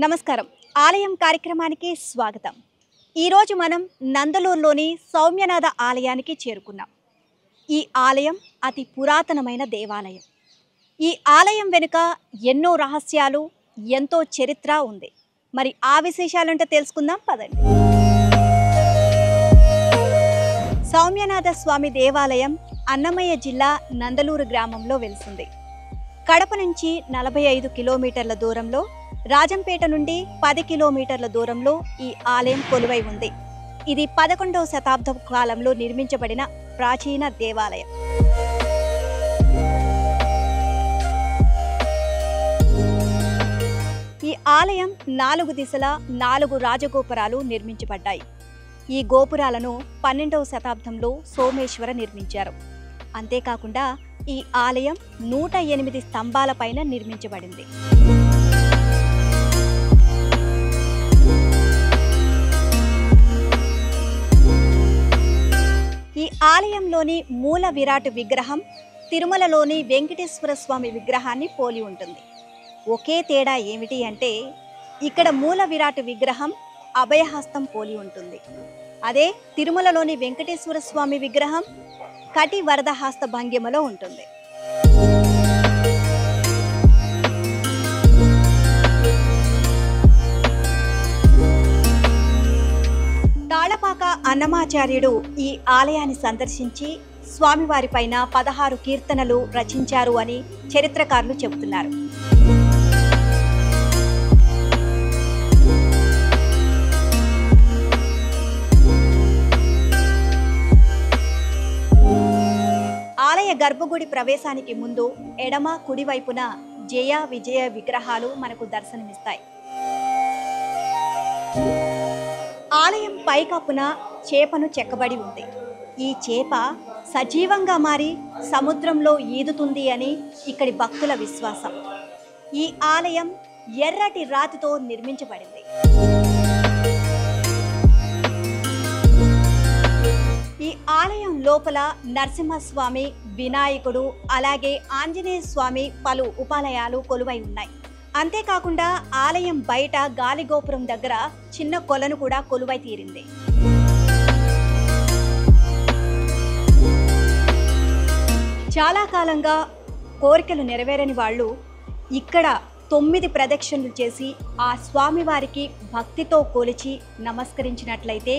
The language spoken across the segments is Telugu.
నమస్కారం. ఆలయం కార్యక్రమానికి స్వాగతం. ఈరోజు మనం నందలూరులోని సౌమ్యనాథ ఆలయానికి చేరుకున్నాం. ఈ ఆలయం అతి పురాతనమైన దేవాలయం. ఈ ఆలయం వెనుక ఎన్నో రహస్యాలు, ఎంతో చరిత్ర ఉంది. మరి ఆ విశేషాలంటే తెలుసుకుందాం పదండి. సౌమ్యనాథ స్వామి దేవాలయం అన్నమయ్య జిల్లా నందలూరు గ్రామంలో వెలిసింది. కడప నుంచి 45 కిలోమీటర్ల దూరంలో, రాజంపేట నుండి 10 కిలోమీటర్ల దూరంలో ఈ ఆలయం కొలువై ఉంది. ఇది 11వ శతాబ్దపు కాలంలో నిర్మించబడిన ప్రాచీన దేవాలయం. ఈ ఆలయం 4 దిశల 4 రాజగోపురాలు నిర్మించబడ్డాయి. ఈ గోపురాలను 12వ శతాబ్దంలో సోమేశ్వర నిర్మించారు. అంతేకాకుండా ఈ ఆలయం 108 స్తంభాల పైన నిర్మించబడింది. ఈ ఆలయంలోని మూల విరాట్ విగ్రహం తిరుమలలోని వెంకటేశ్వర స్వామి విగ్రహాన్ని పోలి ఉంటుంది. ఒకే తేడా ఏమిటి అంటే ఇక్కడ మూల విరాట్ విగ్రహం అభయహస్తం పోలి ఉంటుంది. అదే తిరుమలలోని వెంకటేశ్వర స్వామి విగ్రహం కటి వరదహస్త భంగిమలో ఉంటుంది. తాళపాక అన్నమాచార్యుడు ఈ ఆలయాన్ని సందర్శించి స్వామివారి పైన 16 కీర్తనలు రచించారు అని చరిత్రకారులు చెబుతున్నారు. ఆలయ గర్భగుడి ప్రవేశానికి ముందు ఎడమ కుడివైపున జయ విజయ విగ్రహాలు మనకు దర్శనమిస్తాయి. ఆలయం పైకప్పున చేపను చెక్కబడి ఉంది. ఈ చేప సజీవంగా మారి సముద్రంలో ఈదుతుంది అని ఇక్కడి భక్తుల విశ్వాసం. ఈ ఆలయం ఎర్రటి రాతితో నిర్మించబడింది. ఈ ఆలయం లోపల నరసింహస్వామి, వినాయకుడు, అలాగే ఆంజనేయ స్వామి పలు ఉపాలయాలు కొలువై ఉన్నాయి. అంతేకాకుండా ఆలయం బయట గాలిగోపురం దగ్గర చిన్న కొలను కూడా కొలువై తీరింది. చాలా కాలంగా కోరికలు నెరవేరని వాళ్ళు ఇక్కడ 9 ప్రదక్షిణలు చేసి ఆ స్వామివారికి భక్తితో కొలిచి నమస్కరించినట్లయితే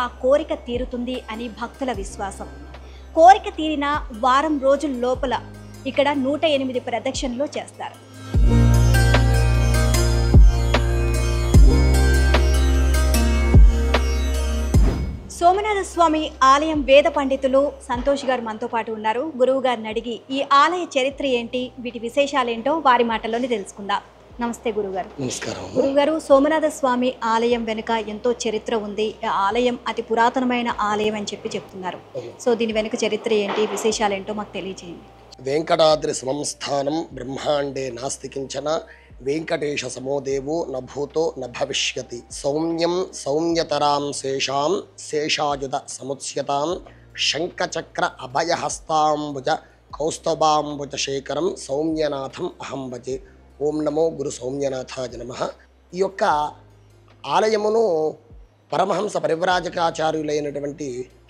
ఆ కోరిక తీరుతుంది అని భక్తుల విశ్వాసం. కోరిక తీరిన వారం రోజుల లోపల ఇక్కడ 108 ప్రదక్షిణలు చేస్తారు. సోమనాథ స్వామి ఆలయం వేద పండితులు సంతోష్ గారు మనతో పాటు ఉన్నారు. గురువు గారిని అడిగి ఈ ఆలయ చరిత్ర ఏంటి, వీటి విశేషాలేంటో వారి మాటల్లోనే తెలుసుకుందాం. నమస్తే గురుగారు. నమస్కారం. గురుగారు, సోమనాథ స్వామి ఆలయం వెనుక ఎంతో చరిత్ర ఉంది. ఆలయం అతి పురాతనమైన ఆలయం అని చెప్తున్నారు. సో దీని వెనుక చరిత్ర ఏంటి, విశేషాలేంటో మాకు తెలియజేయండి. వెంకటాద్రి సమస్థానం బ్రహ్మాండే నాస్తి కించన వెంకటేశ సమోదేవో నభూతో నభవిష్యతి సౌమ్యం సౌమ్యతరాం శేషాం శేషాయుధ సముచ్యతాం శంఖచక్ర అభయహస్తాంబుజ కౌస్తభాంబుజ శేఖరం సౌమ్యనాథం అహం భజే. ఓం నమో గురు సౌమ్యనాథాయ నమః. ఈ యొక్క ఆలయమును పరమహంస పరివ్రాజకాచార్యులైనటువంటి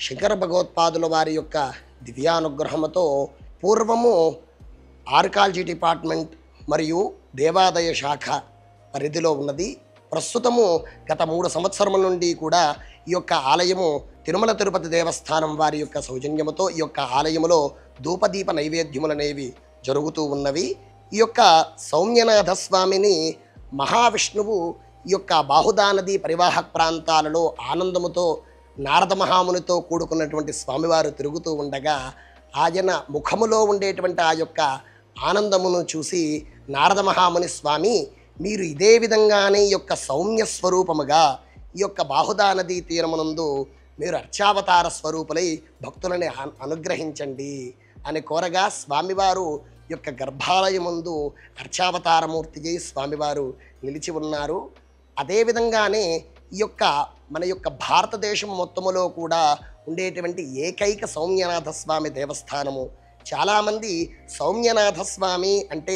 శంకర భగవత్పాదుల వారి యొక్క దివ్యానుగ్రహముతో పూర్వము ఆర్కాలజీ డిపార్ట్మెంట్ మరియు దేవాదాయ శాఖ పరిధిలో ఉన్నది. ప్రస్తుతము గత 3 సంవత్సరముల నుండి కూడా ఈ యొక్క ఆలయము తిరుమల తిరుపతి దేవస్థానం వారి యొక్క సౌజన్యముతో ఈ యొక్క ఆలయములో ధూపదీప నైవేద్యములనేవి జరుగుతూ ఉన్నవి. ఈ యొక్క సౌమ్యనాథ స్వామిని మహావిష్ణువు ఈ యొక్క బాహుదా నది పరివాహక ప్రాంతాలలో ఆనందముతో నారద మహామునితో కూడుకున్నటువంటి స్వామివారు తిరుగుతూ ఉండగా ఆయన ముఖములో ఉండేటువంటి ఆ యొక్క ఆనందమును చూసి నారద మహాముని స్వామి, మీరు ఇదే విధంగానే ఈ యొక్క సౌమ్య స్వరూపముగా ఈ యొక్క బాహుదా నదీ తీరమునందు మీరు అర్చావతార స్వరూపులై భక్తులని అనుగ్రహించండి అని కోరగా స్వామివారు యొక్క గర్భాలయముందు అర్చావతారమూర్తిగా స్వామివారు నిలిచి ఉన్నారు. అదేవిధంగానే ఈ యొక్క మన యొక్క భారతదేశం మొత్తములో కూడా ఉండేటువంటి ఏకైక సౌమ్యనాథ స్వామి దేవస్థానము. చాలామంది సౌమ్యనాథ స్వామి అంటే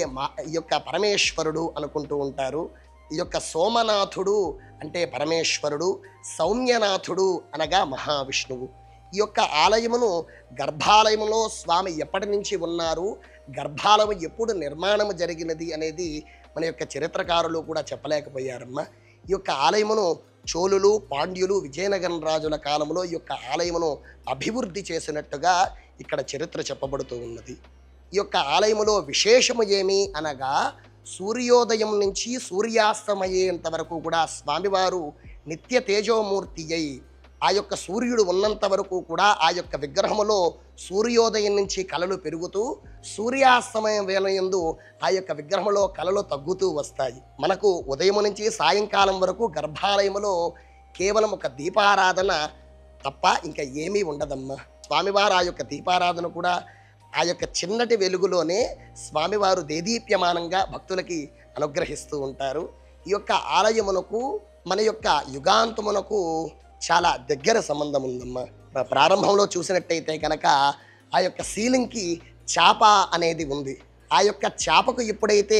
ఈ యొక్క పరమేశ్వరుడు అనుకుంటూ ఉంటారు. ఈ యొక్క సోమనాథుడు అంటే పరమేశ్వరుడు, సౌమ్యనాథుడు అనగా మహావిష్ణువు. ఈ యొక్క ఆలయమును గర్భాలయములో స్వామి ఎప్పటి నుంచి ఉన్నారు, గర్భాలయం ఎప్పుడు నిర్మాణం జరిగినది అనేది మన యొక్క చరిత్రకారులు కూడా చెప్పలేకపోయారమ్మా. ఈ యొక్క ఆలయమును చోళులు, పాండ్యులు, విజయనగరం రాజుల కాలంలో ఈ యొక్క ఆలయమును అభివృద్ధి చేసినట్టుగా ఇక్కడ చరిత్ర చెప్పబడుతూ ఉన్నది. ఈ యొక్క ఆలయములో విశేషము ఏమి అనగా సూర్యోదయం నుంచి సూర్యాస్తమయ్యేంత వరకు కూడా స్వామివారు నిత్య తేజోమూర్తి అయి ఆ యొక్క సూర్యుడు ఉన్నంత వరకు కూడా ఆ యొక్క విగ్రహములో సూర్యోదయం నుంచి కళలు పెరుగుతూ సూర్యాస్తమయం వేళయందు ఆ యొక్క విగ్రహంలో కళలు తగ్గుతూ వస్తాయి. మనకు ఉదయం నుంచి సాయంకాలం వరకు గర్భాలయములో కేవలం ఒక దీపారాధన తప్ప ఇంకా ఏమీ ఉండదమ్మా. స్వామివారు ఆ యొక్క దీపారాధన కూడా ఆ యొక్క చిన్నటి వెలుగులోనే స్వామివారు దేదీప్యమానంగా భక్తులకి అనుగ్రహిస్తూ ఉంటారు. ఈ యొక్క ఆలయమునకు మన యొక్క యుగాంతమునకు చాలా దగ్గర సంబంధం ఉందమ్మా. ప్రారంభంలో చూసినట్టయితే కనుక ఆ యొక్క సీలింగ్కి చాప అనేది ఉంది. ఆ యొక్క చాపకు ఎప్పుడైతే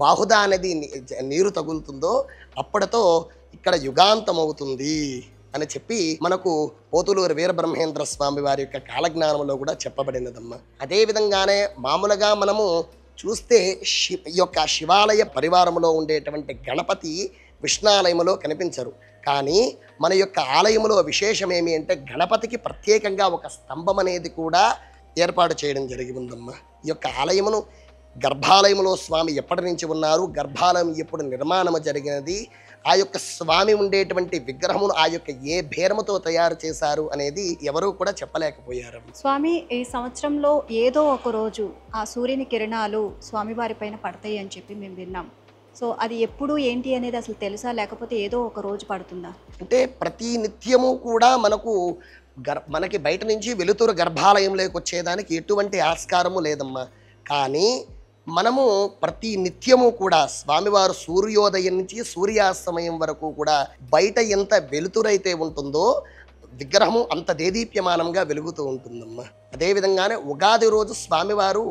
బాహుదా అనేది నీరు తగులుతుందో అప్పటితో ఇక్కడ యుగాంతం అవుతుంది అని చెప్పి మనకు పోతులూరు వీరబ్రహ్మేంద్ర స్వామి వారి యొక్క కాలజ్ఞానంలో కూడా చెప్పబడినదమ్మా. అదేవిధంగానే మామూలుగా మనము చూస్తే ఈ యొక్క శివాలయ పరివారంలో ఉండేటువంటి గణపతి విష్ణాలయంలో కనిపించరు. కానీ మన యొక్క ఆలయంలో విశేషం ఏమి అంటే గణపతికి ప్రత్యేకంగా ఒక స్తంభం అనేది కూడా ఏర్పాటు చేయడం జరిగి ఉందమ్మా. ఈ యొక్క ఆలయమును గర్భాలయంలో స్వామి ఎప్పటి నుంచి ఉన్నారు, గర్భాలయం ఎప్పుడు నిర్మాణం జరిగినది, ఆ యొక్క స్వామి ఉండేటువంటి విగ్రహమును ఆ యొక్క ఏ భేరముతో తయారు చేశారు అనేది ఎవరూ కూడా చెప్పలేకపోయారు. స్వామి ఈ సంవత్సరంలో ఏదో ఒక రోజు ఆ సూర్యుని కిరణాలు స్వామివారి పైన పడతాయి అని చెప్పి మేము విన్నాం. సో అది ఎప్పుడు ఏంటి అనేది అసలు తెలుసా, లేకపోతే ఏదో ఒక రోజు పడుతుందా? అంటే ప్రతి నిత్యము కూడా మనకి బయట నుంచి వెలుతురు గర్భాలయంలోకి వచ్చేదానికి ఎటువంటి ఆస్కారము లేదమ్మా. కానీ మనము ప్రతి నిత్యము కూడా స్వామివారు సూర్యోదయం నుంచి సూర్యాస్తమయం వరకు కూడా బయట ఎంత వెలుతురైతే ఉంటుందో విగ్రహము అంత దేదీప్యమానంగా వెలుగుతూ ఉంటుందమ్మా. అదేవిధంగానే ఉగాది రోజు స్వామివారు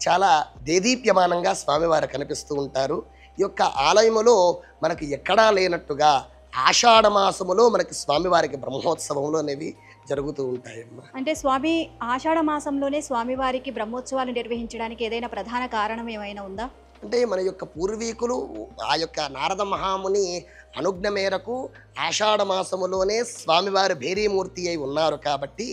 చాలా దేదీప్యమానంగా స్వామివారు కనిపిస్తూ ఉంటారు. ఈ యొక్క ఆలయములో మనకి ఎక్కడా లేనట్టుగా ఆషాఢ మాసములో మనకి స్వామివారికి బ్రహ్మోత్సవములు అనేవి జరుగుతూ ఉంటాయమ్మా. అంటే స్వామి ఆషాఢ మాసంలోనే స్వామివారికి బ్రహ్మోత్సవాలు నిర్వహించడానికి ఏదైనా ప్రధాన కారణం ఏమైనా ఉందా? అంటే మన యొక్క పూర్వీకులు ఆ యొక్క నారద మహాముని అనుజ్ఞ మేరకు ఆషాఢ మాసములోనే స్వామివారు భేరీమూర్తి అయి ఉన్నారు కాబట్టి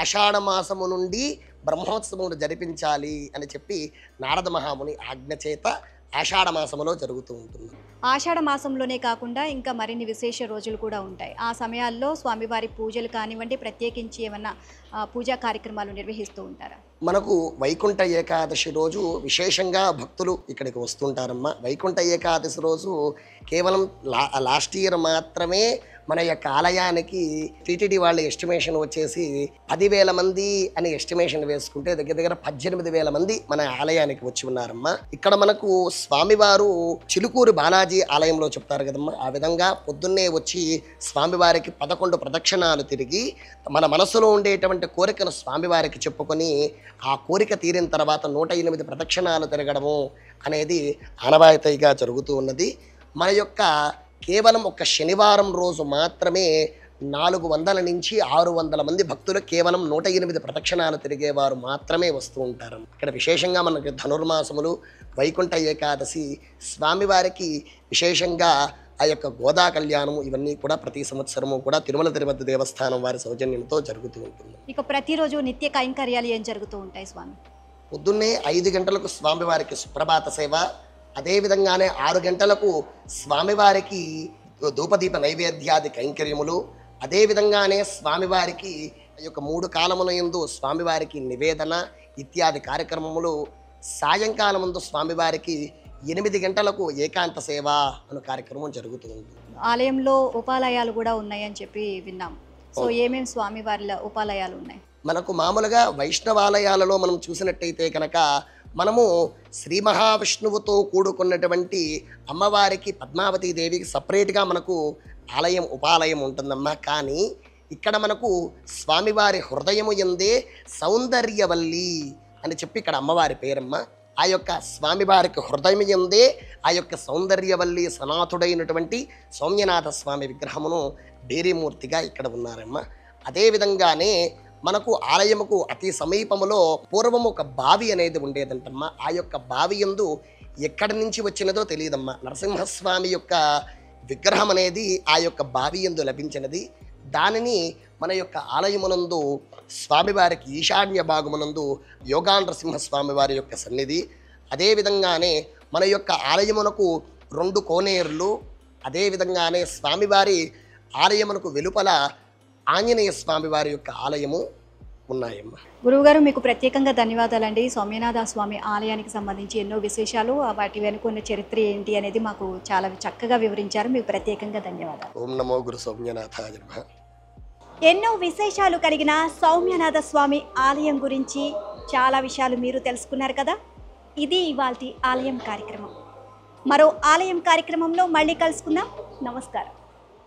ఆషాఢ మాసము నుండి బ్రహ్మోత్సవములు జరిపించాలి అని చెప్పి నారద మహాముని ఆజ్ఞ చేత ఆషాఢ మాసములో జరుగుతూ ఉంటుంది. ఆషాఢ మాసంలోనే కాకుండా ఇంకా మరిన్ని విశేష రోజులు కూడా ఉంటాయి. ఆ సమయాల్లో స్వామివారి పూజలు కానివ్వండి, ప్రత్యేకించి ఏమన్నా పూజా కార్యక్రమాలు నిర్వహిస్తూ ఉంటారా? మనకు వైకుంఠ ఏకాదశి రోజు విశేషంగా భక్తులు ఇక్కడికి వస్తుంటారమ్మా. వైకుంఠ ఏకాదశి రోజు కేవలం లాస్ట్ ఇయర్ మాత్రమే మన యొక్క ఆలయానికి టీటీడీ వాళ్ళ ఎస్టిమేషన్ వచ్చేసి 10,000 మంది అని ఎస్టిమేషన్ వేసుకుంటే దగ్గర దగ్గర 18,000 మంది మన ఆలయానికి వచ్చి ఉన్నారమ్మా. ఇక్కడ మనకు స్వామివారు చిలుకూరు బాలాజీ ఆలయంలో చెప్తారు కదమ్మా, ఆ విధంగా పొద్దున్నే వచ్చి స్వామివారికి 11 ప్రదక్షిణాలు తిరిగి మన మనసులో ఉండేటువంటి కోరికను స్వామివారికి చెప్పుకొని ఆ కోరిక తీరిన తర్వాత 108 ప్రదక్షిణాలు తిరగడము అనేది ఆనవాయితీగా జరుగుతూ ఉన్నది. మన యొక్క కేవలం ఒక శనివారం రోజు మాత్రమే 400 నుంచి 600 మంది భక్తులు కేవలం 108 ప్రదక్షిణాలు తిరిగేవారు మాత్రమే వస్తూ ఉంటారు. ఇక్కడ విశేషంగా మనకి ధనుర్మాసములు, వైకుంఠ ఏకాదశి, స్వామివారికి విశేషంగా ఆ యొక్క గోదా కళ్యాణము ఇవన్నీ కూడా ప్రతి సంవత్సరము కూడా తిరుమల తిరుపతి దేవస్థానం వారి సౌజన్యంతో జరుగుతూ ఉంటుంది. ఇక ప్రతిరోజు నిత్య కైంకర్యాలు ఏం జరుగుతూ ఉంటాయి స్వామి? పొద్దున్నే 5 గంటలకు స్వామివారికి సుప్రభాత సేవ, అదేవిధంగానే 6 గంటలకు స్వామివారికి ధూపదీప నైవేద్యాది కైంకర్యములు, అదేవిధంగానే స్వామివారికి ఈ యొక్క 3 కాలముల యందు స్వామివారికి నివేదన ఇత్యాది కార్యక్రమములు, సాయంకాలం ముందు స్వామివారికి 8 గంటలకు ఏకాంత సేవ అనే కార్యక్రమం జరుగుతూ ఉంటుంది. ఆలయంలో ఉపాలయాలు కూడా ఉన్నాయని చెప్పి విన్నాం. సో ఏమేమి స్వామివారిలో ఉపాలయాలు ఉన్నాయి? మనకు మామూలుగా వైష్ణవాలయాలలో మనం చూసినట్టయితే కనుక మనము శ్రీ మహావిష్ణువుతో కూడుకున్నటువంటి అమ్మవారికి పద్మావతీ దేవికి సపరేట్గా మనకు ఆలయం ఉపాలయం ఉంటుందమ్మా. కానీ ఇక్కడ మనకు స్వామివారి హృదయము యందే సౌందర్యవల్లి అని చెప్పి ఇక్కడ అమ్మవారి పేరమ్మ. ఆ యొక్క స్వామివారికి హృదయం ఎందే ఆ యొక్క సౌందర్యవల్లి సనాథుడైనటువంటి సౌమ్యనాథ స్వామి విగ్రహమును డేరీమూర్తిగా ఇక్కడ ఉన్నారమ్మ. అదేవిధంగానే మనకు ఆలయముకు అతి సమీపములో పూర్వము ఒక బావి అనేది ఉండేదంటమ్మా. ఆ యొక్క బావి యందు ఎక్కడి నుంచి వచ్చినదో తెలియదమ్మా. నరసింహస్వామి యొక్క విగ్రహం అనేది ఆ యొక్క బావి యందు లభించినది. దానిని మన యొక్క ఆలయమునందు స్వామివారికి ఈశాన్య భాగమునందు యోగా నరసింహస్వామి వారి యొక్క సన్నిధి, అదేవిధంగానే మన యొక్క ఆలయమునకు 2 కోనేరులు, అదేవిధంగానే స్వామివారి ఆలయమునకు వెలుపల ఆంజనేయ స్వామి వారి యొక్క ఆలయము ఉన్నాయమ్మ. గురువుగారు మీకు ప్రత్యేకంగా ధన్యవాదాలండి. సౌమ్యనాథ స్వామి ఆలయానికి సంబంధించి ఎన్నో విశేషాలు, వాటి వెనుకున్న చరిత్ర ఏంటి అనేది మాకు చాలా చక్కగా వివరించారు. మీకు ప్రత్యేకంగా ధన్యవాదాలు. ఓం నమో గురు సౌమ్యనాథాయ నమః. ఎన్నో విశేషాలు కలిగిన సౌమ్యనాథ స్వామి ఆలయం గురించి చాలా విషయాలు మీరు తెలుసుకున్నారు కదా. ఇది ఇవాల్టి ఆలయం కార్యక్రమం. మరో ఆలయం కార్యక్రమంలో మళ్ళీ కలుసుకుందాం. నమస్కారం.